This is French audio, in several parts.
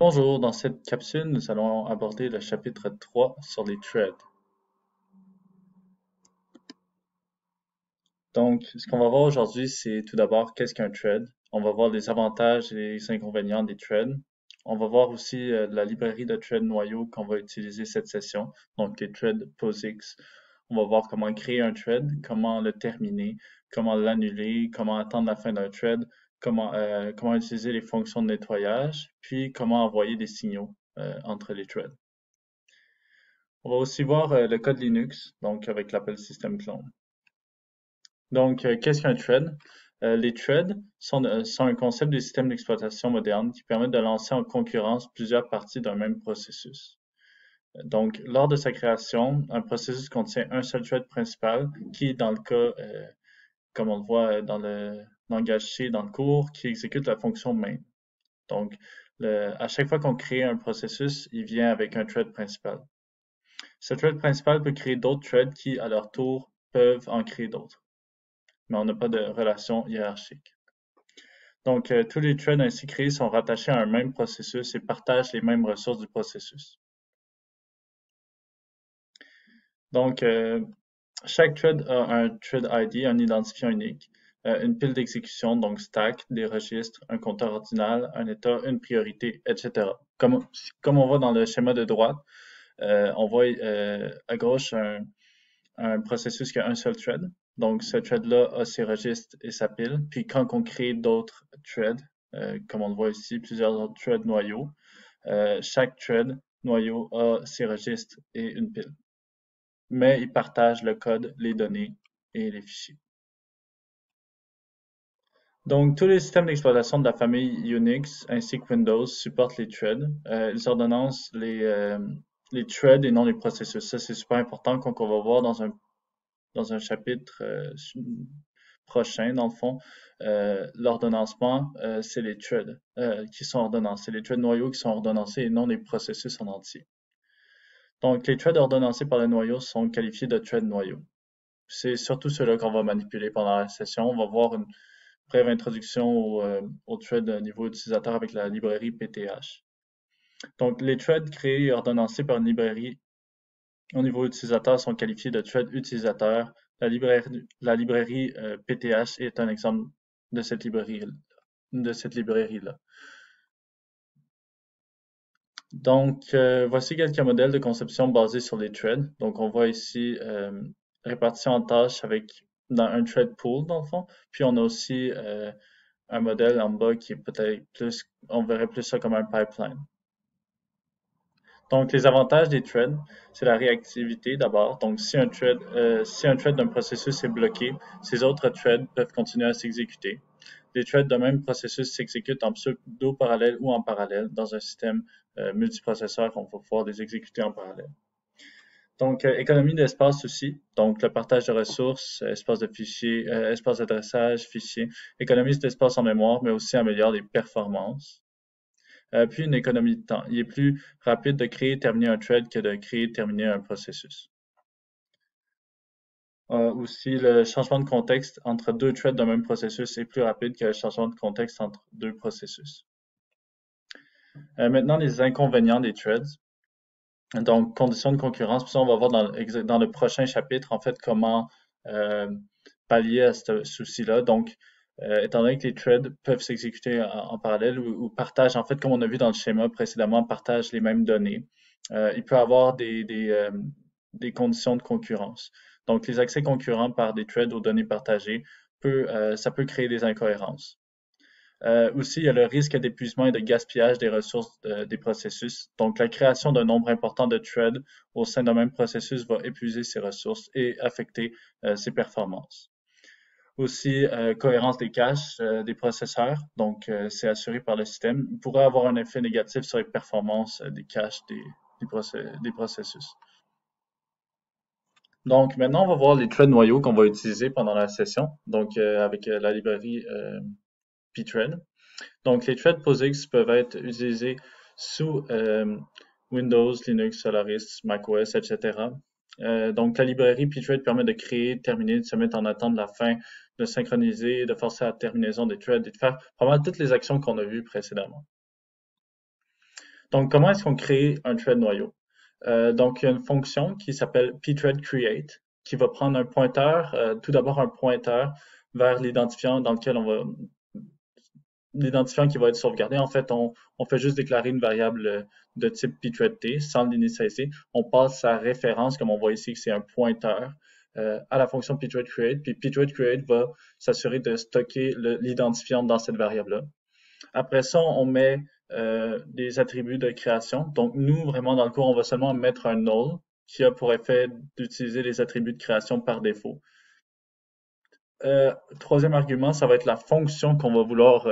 Bonjour, dans cette capsule, nous allons aborder le chapitre 3 sur les threads. Donc, ce qu'on va voir aujourd'hui, c'est tout d'abord qu'est-ce qu'un thread. On va voir les avantages et les inconvénients des threads. On va voir aussi la librairie de threads noyaux qu'on va utiliser cette session, donc les threads POSIX. On va voir comment créer un thread, comment le terminer, comment l'annuler, comment attendre la fin d'un thread, comment utiliser les fonctions de nettoyage, puis comment envoyer des signaux entre les threads. On va aussi voir le code Linux, donc avec l'appel system clone. Donc, qu'est-ce qu'un thread? Les threads sont un concept des systèmes d'exploitation modernes qui permettent de lancer en concurrence plusieurs parties d'un même processus. Donc, lors de sa création, un processus contient un seul thread principal qui, dans le cas, comme on le voit dans le langage C dans le cours, qui exécute la fonction main. Donc, à chaque fois qu'on crée un processus, il vient avec un thread principal. Ce thread principal peut créer d'autres threads qui, à leur tour, peuvent en créer d'autres. Mais on n'a pas de relation hiérarchique. Donc, tous les threads ainsi créés sont rattachés à un même processus et partagent les mêmes ressources du processus. Donc, chaque thread a un thread ID, un identifiant unique, une pile d'exécution, donc stack, des registres, un compteur ordinal, un état, une priorité, etc. Comme on voit dans le schéma de droite, on voit à gauche un processus qui a un seul thread. Donc, ce thread-là a ses registres et sa pile. Puis, quand on crée d'autres threads, comme on le voit ici, plusieurs autres threads noyaux, chaque thread noyau a ses registres et une pile. Mais ils partagent le code, les données et les fichiers. Donc, tous les systèmes d'exploitation de la famille Unix ainsi que Windows supportent les threads. Ils ordonnancent les threads et non les processus. Ça, c'est super important qu'on va voir dans un chapitre prochain, dans le fond. L'ordonnancement, c'est les threads qui sont ordonnancés, les threads noyaux qui sont ordonnancés et non les processus en entier. Donc, les threads ordonnancés par le noyau sont qualifiés de threads noyaux. C'est surtout ceux-là qu'on va manipuler pendant la session. On va voir une brève introduction au thread niveau utilisateur avec la librairie PTH. Donc, les threads créés et ordonnancés par une librairie au niveau utilisateur sont qualifiés de threads utilisateurs. La librairie PTH est un exemple de cette librairie-là. Donc, voici quelques modèles de conception basés sur les threads. Donc, on voit ici répartition en tâches dans un thread pool, dans le fond. Puis, on a aussi un modèle en bas qui est peut-être plus, on verrait plus ça comme un pipeline. Donc, les avantages des threads, c'est la réactivité d'abord. Donc, si un thread d'un processus est bloqué, ces autres threads peuvent continuer à s'exécuter. Les threads d'un même processus s'exécutent en pseudo-parallèle ou en parallèle. Dans un système multiprocesseur, on va pouvoir les exécuter en parallèle. Donc, économie d'espace aussi. Donc, le partage de ressources, espace de fichiers, espace d'adressage, fichiers, économise d'espace en mémoire, mais aussi améliore les performances. Puis une économie de temps. Il est plus rapide de créer et terminer un thread que de créer et terminer un processus. Aussi, le changement de contexte entre deux threads d'un même processus est plus rapide que le changement de contexte entre deux processus. Maintenant, les inconvénients des threads. Donc, conditions de concurrence. Puis ça, on va voir dans le prochain chapitre, en fait, comment pallier à ce souci-là. Donc, étant donné que les threads peuvent s'exécuter en parallèle ou partagent, en fait, comme on a vu dans le schéma précédemment, partagent les mêmes données, il peut y avoir des conditions de concurrence. Donc, les accès concurrents par des threads aux données partagées, ça peut créer des incohérences. Aussi, il y a le risque d'épuisement et de gaspillage des ressources des processus. Donc, la création d'un nombre important de threads au sein d'un même processus va épuiser ces ressources et affecter ses performances. Aussi, cohérence des caches des processeurs, donc c'est assuré par le système, il pourrait avoir un effet négatif sur les performances des caches des processus. Donc maintenant, on va voir les threads noyaux qu'on va utiliser pendant la session, donc avec la librairie pthread. Donc les threads POSIX peuvent être utilisés sous Windows, Linux, Solaris, macOS, etc. Donc la librairie pthread permet de créer, de terminer, de se mettre en attente de la fin, de synchroniser, de forcer la terminaison des threads et de faire vraiment toutes les actions qu'on a vues précédemment. Donc, comment est-ce qu'on crée un thread noyau? Donc, il y a une fonction qui s'appelle pthread_create qui va prendre un pointeur, tout d'abord un pointeur vers l'identifiant dans lequel on va l'identifiant qui va être sauvegardé. En fait, on fait juste déclarer une variable de type pthread_t sans l'initialiser. On passe sa référence, comme on voit ici, que c'est un pointeur à la fonction pthread_create. Puis pthread_create va s'assurer de stocker l'identifiant dans cette variable-là. Après ça, on met des attributs de création. Donc, nous, vraiment, dans le cours, on va seulement mettre un null qui a pour effet d'utiliser les attributs de création par défaut. Troisième argument, ça va être la fonction qu'on va vouloir,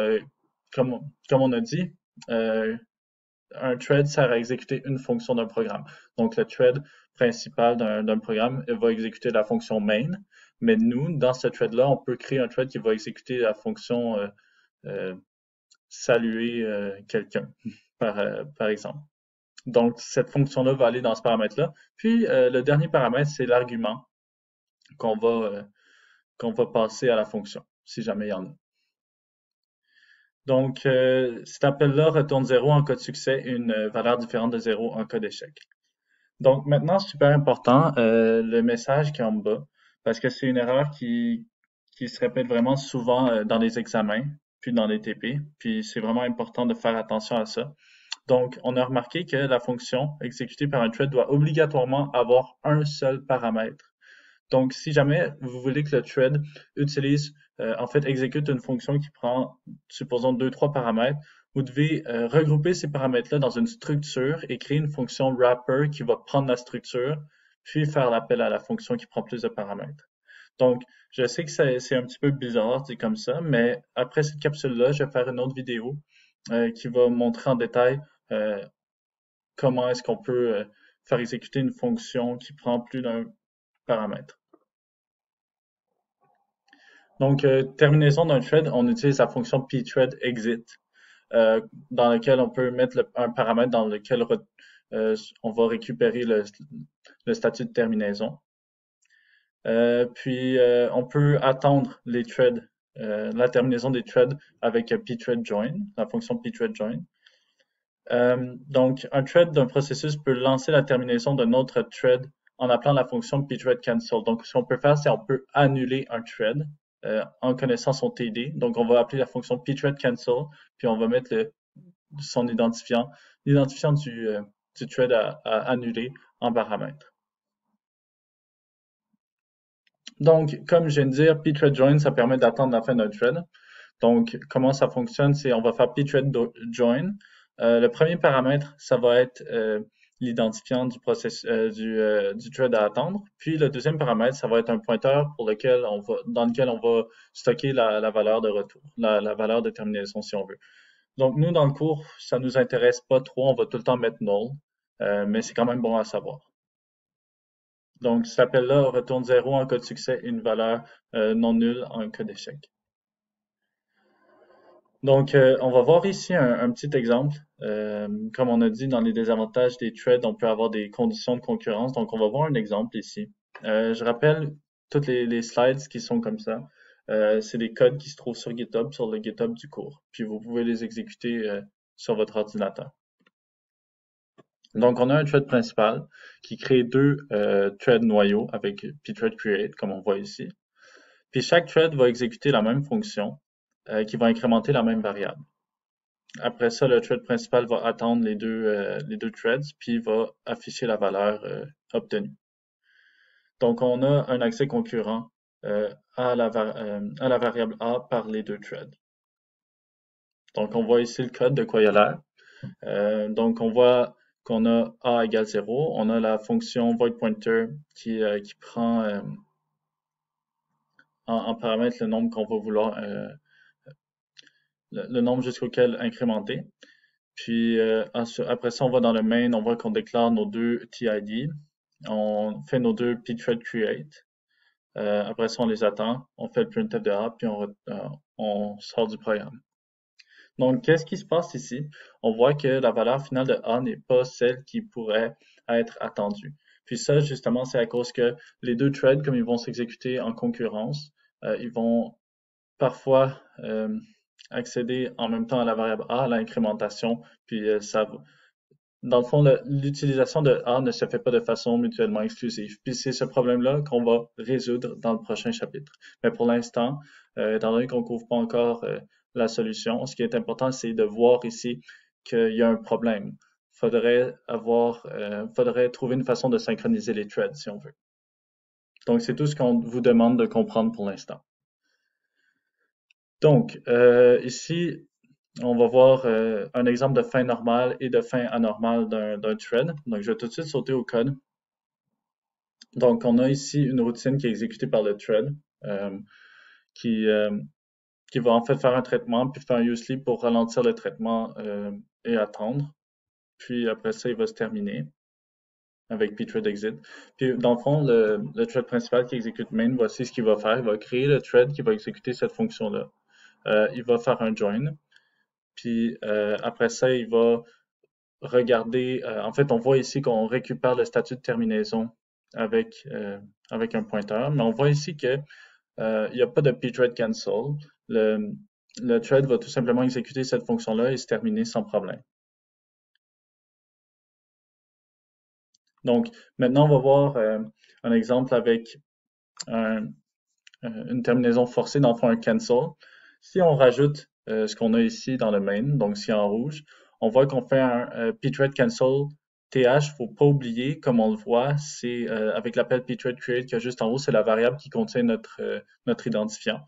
comme on a dit, un thread sert à exécuter une fonction d'un programme. Donc, le thread principal d'un programme va exécuter la fonction main, mais nous, dans ce thread-là, on peut créer un thread qui va exécuter la fonction saluer quelqu'un, par exemple. Donc, cette fonction-là va aller dans ce paramètre-là. Puis, le dernier paramètre, c'est l'argument qu'on va passer à la fonction, si jamais il y en a. Donc, cet appel-là retourne 0 en cas de succès et une valeur différente de 0 en cas d'échec. Donc, maintenant, super important, le message qui est en bas, parce que c'est une erreur qui se répète vraiment souvent dans les examens, puis dans les TP, puis c'est vraiment important de faire attention à ça. Donc, on a remarqué que la fonction exécutée par un thread doit obligatoirement avoir un seul paramètre. Donc, si jamais vous voulez que le thread utilise, en fait, exécute une fonction qui prend, supposons, 2-3 paramètres, vous devez regrouper ces paramètres-là dans une structure et créer une fonction wrapper qui va prendre la structure, puis faire l'appel à la fonction qui prend plus de paramètres. Donc, je sais que c'est un petit peu bizarre dit comme ça, mais après cette capsule-là, je vais faire une autre vidéo qui va montrer en détail euh, comment est-ce qu'on peut faire exécuter une fonction qui prend plus d'un paramètre. Donc, terminaison d'un thread, on utilise la fonction pthread_exit, dans laquelle on peut mettre un paramètre dans lequel on va récupérer le statut de terminaison. Puis, on peut attendre les threads, la terminaison des threads avec pthread_join, la fonction pthread_join. Donc, un thread d'un processus peut lancer la terminaison d'un autre thread en appelant la fonction pthread_cancel. Donc, ce qu'on peut faire, c'est on peut annuler un thread en connaissant son TD. Donc, on va appeler la fonction pthread_cancel, puis on va mettre son l'identifiant du thread à annuler en paramètre. Donc, comme je viens de dire, pthread_join, ça permet d'attendre la fin d'un thread. Donc, comment ça fonctionne, c'est on va faire pthread_join. Le premier paramètre, ça va être l'identifiant du thread à attendre. Puis le deuxième paramètre, ça va être un pointeur dans lequel on va stocker la valeur de retour, la valeur de terminaison si on veut. Donc nous, dans le cours, ça nous intéresse pas trop, on va tout le temps mettre null, mais c'est quand même bon à savoir. Donc cet appel-là retourne 0 en cas de succès et une valeur non nulle en cas d'échec. Donc, on va voir ici un petit exemple. Comme on a dit, dans les désavantages des threads, on peut avoir des conditions de concurrence. Donc, on va voir un exemple ici. Je rappelle toutes les slides qui sont comme ça. C'est des codes qui se trouvent sur GitHub, sur le GitHub du cours. Puis, vous pouvez les exécuter sur votre ordinateur. Donc, on a un thread principal qui crée deux threads noyaux avec pthread_create, comme on voit ici. Puis, chaque thread va exécuter la même fonction qui va incrémenter la même variable. Après ça, le thread principal va attendre les deux threads, puis va afficher la valeur obtenue. Donc, on a un accès concurrent à la variable A par les deux threads. Donc, on voit ici le code de quoi il a l'air. Donc, on voit qu'on a A égale 0. On a la fonction voidPointer qui prend en paramètre le nombre qu'on va vouloir, le nombre jusqu'auquel incrémenter. Puis après ça, on va dans le main, on voit qu'on déclare nos deux TID. On fait nos deux pthread_create. Après ça, on les attend. On fait le printf de A, puis on sort du programme. Donc, qu'est-ce qui se passe ici? On voit que la valeur finale de A n'est pas celle qui pourrait être attendue. Puis ça, justement, c'est à cause que les deux threads, comme ils vont s'exécuter en concurrence, ils vont parfois accéder en même temps à la variable A, à l'incrémentation, puis dans le fond, l'utilisation de A ne se fait pas de façon mutuellement exclusive. Puis c'est ce problème-là qu'on va résoudre dans le prochain chapitre. Mais pour l'instant, étant donné qu'on ne couvre pas encore la solution, ce qui est important, c'est de voir ici qu'il y a un problème. Faudrait trouver une façon de synchroniser les threads si on veut. Donc c'est tout ce qu'on vous demande de comprendre pour l'instant. Donc ici, on va voir un exemple de fin normale et de fin anormale d'un thread. Donc, je vais tout de suite sauter au code. Donc, on a ici une routine qui est exécutée par le thread euh, qui, euh, qui va en fait faire un traitement, puis faire un useLeap pour ralentir le traitement et attendre. Puis après ça, il va se terminer avec pthread exit. Puis dans le fond, le thread principal qui exécute main, voici ce qu'il va faire. Il va créer le thread qui va exécuter cette fonction-là. Il va faire un join. Puis après ça, il va regarder, en fait, on voit ici qu'on récupère le statut de terminaison avec, avec un pointeur, mais on voit ici que il n'y a pas de pthread cancel. Le, le thread va tout simplement exécuter cette fonction-là et se terminer sans problème. Donc, maintenant, on va voir un exemple avec une terminaison forcée, dans le fond, un cancel. Si on rajoute ce qu'on a ici dans le main, donc si en rouge, on voit qu'on fait un pthread cancel th. Faut pas oublier, comme on le voit, c'est avec l'appel pthread create qu'il y a juste en haut, c'est la variable qui contient notre identifiant.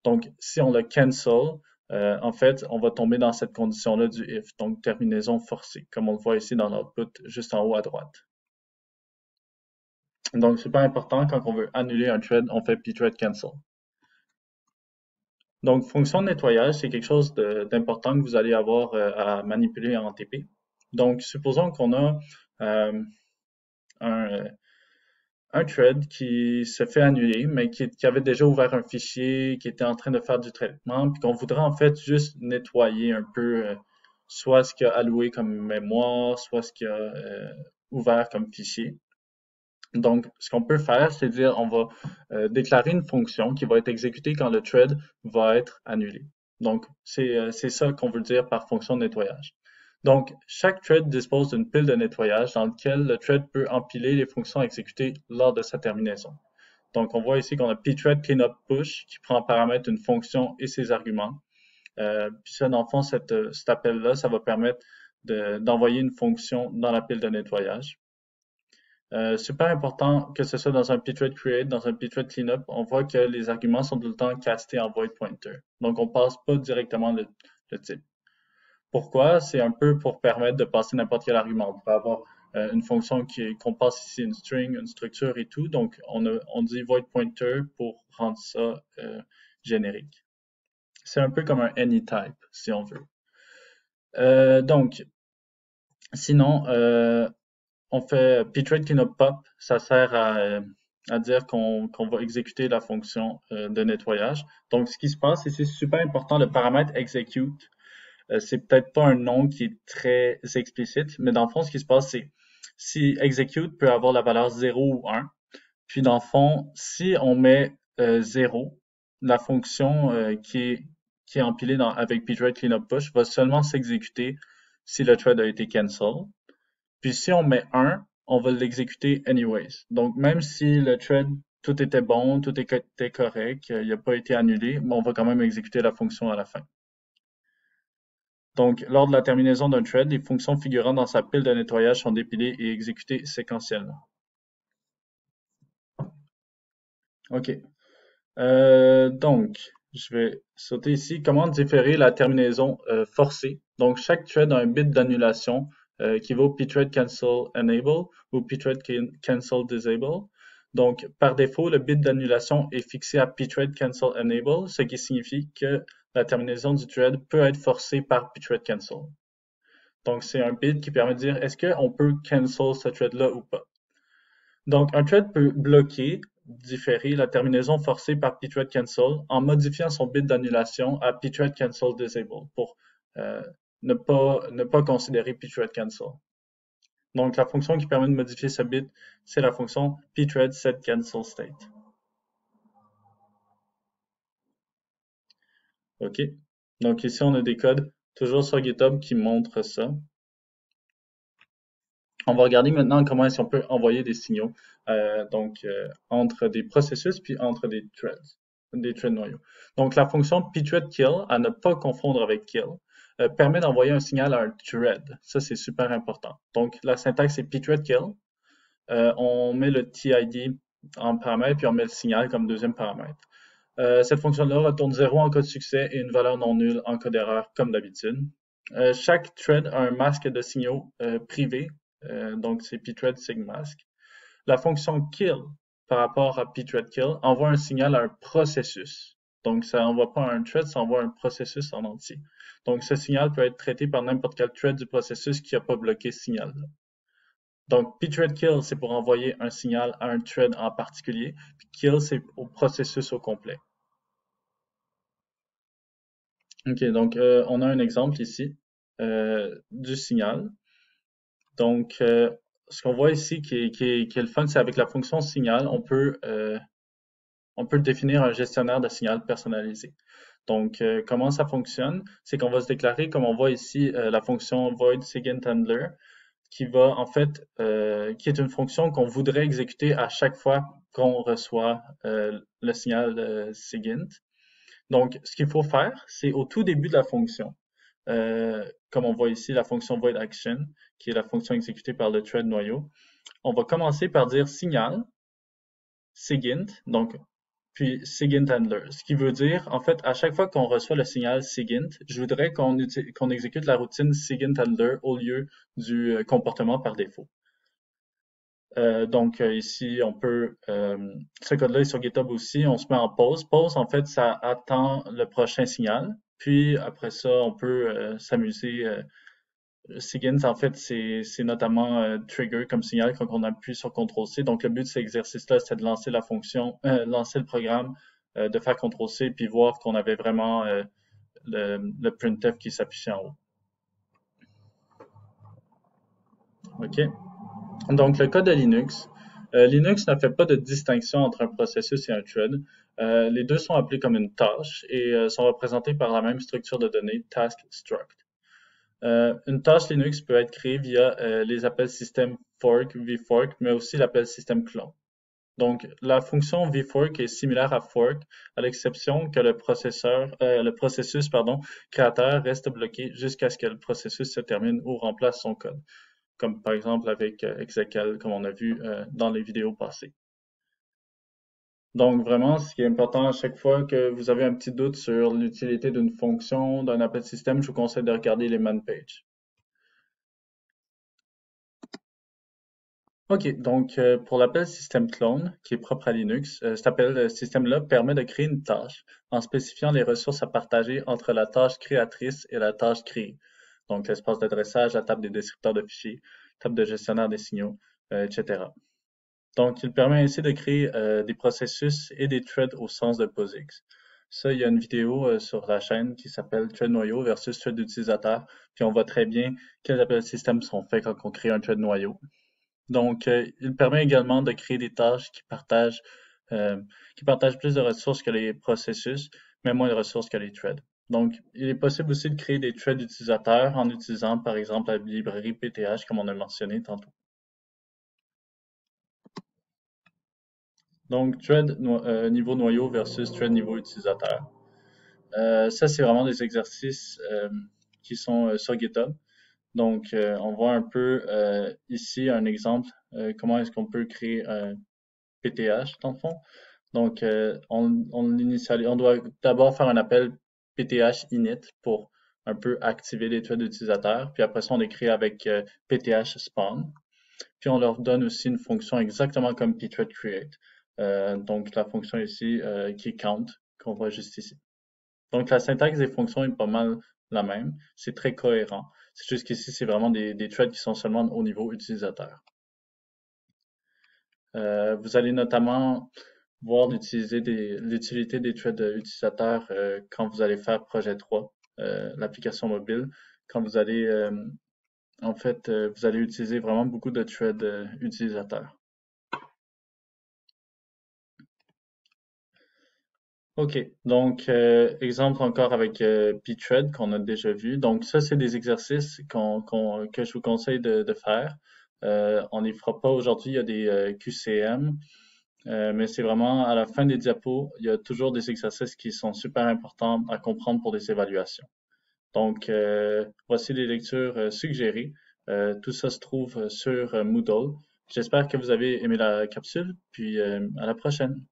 Donc, si on le cancel, en fait, on va tomber dans cette condition-là du if, donc terminaison forcée, comme on le voit ici dans l'output juste en haut à droite. Donc, c'est pas important, quand on veut annuler un thread, on fait pthread cancel. Donc, fonction de nettoyage, c'est quelque chose d'important que vous allez avoir à manipuler en TP. Donc, supposons qu'on a euh, un, un thread qui se fait annuler, mais qui avait déjà ouvert un fichier, qui était en train de faire du traitement, puis qu'on voudrait en fait juste nettoyer un peu soit ce qu'il a alloué comme mémoire, soit ce qu'il a ouvert comme fichier. Donc, ce qu'on peut faire, c'est dire on va déclarer une fonction qui va être exécutée quand le thread va être annulé. Donc, c'est ça qu'on veut dire par fonction de nettoyage. Donc, chaque thread dispose d'une pile de nettoyage dans laquelle le thread peut empiler les fonctions exécutées lors de sa terminaison. Donc, on voit ici qu'on a pthread cleanup push qui prend en paramètre une fonction et ses arguments. Puis ça, dans le fond, cet appel-là, ça va permettre d'envoyer une fonction dans la pile de nettoyage. Super important que ce soit dans un pthread create, dans un pthread cleanup, on voit que les arguments sont tout le temps castés en void pointer. Donc, on passe pas directement le type. Pourquoi? C'est un peu pour permettre de passer n'importe quel argument. On peut avoir une fonction qu'on passe ici une string, une structure et tout. Donc, on dit void pointer pour rendre ça générique. C'est un peu comme un anytype, si on veut. Donc, sinon, on fait pthread cleanup pop, ça sert à dire qu'on va exécuter la fonction de nettoyage. Donc, ce qui se passe, et c'est super important, le paramètre execute, c'est peut-être pas un nom qui est très explicite, mais dans le fond, ce qui se passe, c'est si execute peut avoir la valeur 0 ou 1, puis dans le fond, si on met 0, la fonction qui est empilée avec pthread cleanup push va seulement s'exécuter si le thread a été cancel. Puis si on met 1, on va l'exécuter anyways. Donc même si le thread, tout était bon, tout était correct, il n'a pas été annulé, mais on va quand même exécuter la fonction à la fin. Donc lors de la terminaison d'un thread, les fonctions figurant dans sa pile de nettoyage sont dépilées et exécutées séquentiellement. OK. Donc, je vais sauter ici. Comment différer la terminaison forcée? Donc, chaque thread a un bit d'annulation qui vaut pthread cancel enable ou pthread cancel disable. Donc, par défaut, le bit d'annulation est fixé à pthread cancel enable, ce qui signifie que la terminaison du thread peut être forcée par pthread cancel. Donc, c'est un bit qui permet de dire est-ce qu'on peut cancel ce thread-là ou pas. Donc, un thread peut bloquer, différer la terminaison forcée par pthread cancel en modifiant son bit d'annulation à pthread cancel disable pour euh, ne pas considérer pthread cancel. Donc, la fonction qui permet de modifier ce bit, c'est la fonction pthread set cancel state. OK? Donc, ici, on a des codes toujours sur GitHub qui montrent ça. On va regarder maintenant comment est-ce qu'on peut envoyer des signaux entre des processus puis entre des threads noyaux. Donc la fonction pthread-kill, à ne pas confondre avec kill, permet d'envoyer un signal à un thread. Ça, c'est super important. Donc la syntaxe est pthread-kill. On met le TID en paramètre, puis on met le signal comme deuxième paramètre. Cette fonction-là retourne 0 en cas de succès et une valeur non nulle en cas d'erreur, comme d'habitude. Chaque thread a un masque de signaux privé, donc c'est pthread sigmask. La fonction kill par rapport à pthread kill envoie un signal à un processus. Donc ça n'envoie pas un thread, ça envoie un processus en entier. Donc ce signal peut être traité par n'importe quel thread du processus qui n'a pas bloqué ce signal-là. Donc pthread kill, c'est pour envoyer un signal à un thread en particulier, puis kill, c'est au processus au complet. Ok, donc on a un exemple ici du signal. Donc, ce qu'on voit ici qui est le fun, c'est avec la fonction signal, on peut définir un gestionnaire de signal personnalisé. Donc, comment ça fonctionne? C'est qu'on va se déclarer, comme on voit ici, la fonction void SIGINT_handler, qui va en fait, qui est une fonction qu'on voudrait exécuter à chaque fois qu'on reçoit le signal SIGINT. Donc, ce qu'il faut faire, c'est au tout début de la fonction, comme on voit ici, la fonction void action, qui est la fonction exécutée par le thread noyau, on va commencer par dire signal, SIGINT, donc puis SIGINT handler. Ce qui veut dire, en fait, à chaque fois qu'on reçoit le signal SIGINT, je voudrais qu'on exécute la routine SIGINT handler au lieu du comportement par défaut. Donc ici, ce code-là est sur GitHub aussi, on se met en pause. Pause, en fait, ça attend le prochain signal. Puis après ça, on peut s'amuser. SIGINT, en fait, c'est notamment trigger comme signal quand on appuie sur CTRL-C. Donc le but de cet exercice-là, c'est de lancer la fonction, lancer le programme, de faire CTRL-C, puis voir qu'on avait vraiment le printf qui s'affichait en haut. OK? Donc, le code de Linux. Linux ne fait pas de distinction entre un processus et un thread. Les deux sont appelés comme une tâche et sont représentés par la même structure de données, task struct. Une tâche Linux peut être créée via les appels système fork, vfork, mais aussi l'appel système clone. Donc, la fonction vfork est similaire à fork, à l'exception que le processus créateur reste bloqué jusqu'à ce que le processus se termine ou remplace son code, comme par exemple avec Execl, comme on a vu dans les vidéos passées. Donc vraiment, ce qui est important à chaque fois que vous avez un petit doute sur l'utilité d'une fonction, d'un appel système, je vous conseille de regarder les man pages. Ok, donc pour l'appel système clone, qui est propre à Linux, cet appel système-là permet de créer une tâche en spécifiant les ressources à partager entre la tâche créatrice et la tâche créée. Donc l'espace d'adressage, la table des descripteurs de fichiers, table de gestionnaire des signaux, etc. Donc il permet ainsi de créer des processus et des threads au sens de POSIX. Ça, il y a une vidéo sur la chaîne qui s'appelle Thread noyau versus thread d'utilisateur, puis on voit très bien quels appels système sont faits quand on crée un thread noyau. Donc, il permet également de créer des tâches qui partagent plus de ressources que les processus, mais moins de ressources que les threads. Donc, il est possible aussi de créer des threads utilisateurs en utilisant, par exemple, la librairie PTH, comme on a mentionné tantôt. Donc, thread niveau noyau versus thread niveau utilisateur. Ça, c'est vraiment des exercices qui sont sur GitHub. Donc, on voit un peu ici un exemple, comment est-ce qu'on peut créer un PTH dans le fond. Donc, on doit d'abord faire un appel PTH init pour un peu activer les threads d'utilisateurs. Puis après ça, on écrit avec PTH spawn. Puis on leur donne aussi une fonction exactement comme pthread create. Donc, la fonction ici qui est count, qu'on voit juste ici. Donc, la syntaxe des fonctions est pas mal la même. C'est très cohérent. C'est juste qu'ici, c'est vraiment des threads qui sont seulement au niveau utilisateur. Vous allez notamment voir l'utilité des threads utilisateurs quand vous allez faire projet 3, l'application mobile, quand vous allez, vous allez utiliser vraiment beaucoup de threads utilisateurs. OK, donc exemple encore avec pthread qu'on a déjà vu. Donc ça, c'est des exercices que je vous conseille de faire. On ne les fera pas aujourd'hui, il y a des QCM, mais c'est vraiment à la fin des diapos, il y a toujours des exercices qui sont super importants à comprendre pour des évaluations. Donc, voici les lectures suggérées. Tout ça se trouve sur Moodle. J'espère que vous avez aimé la capsule, puis à la prochaine.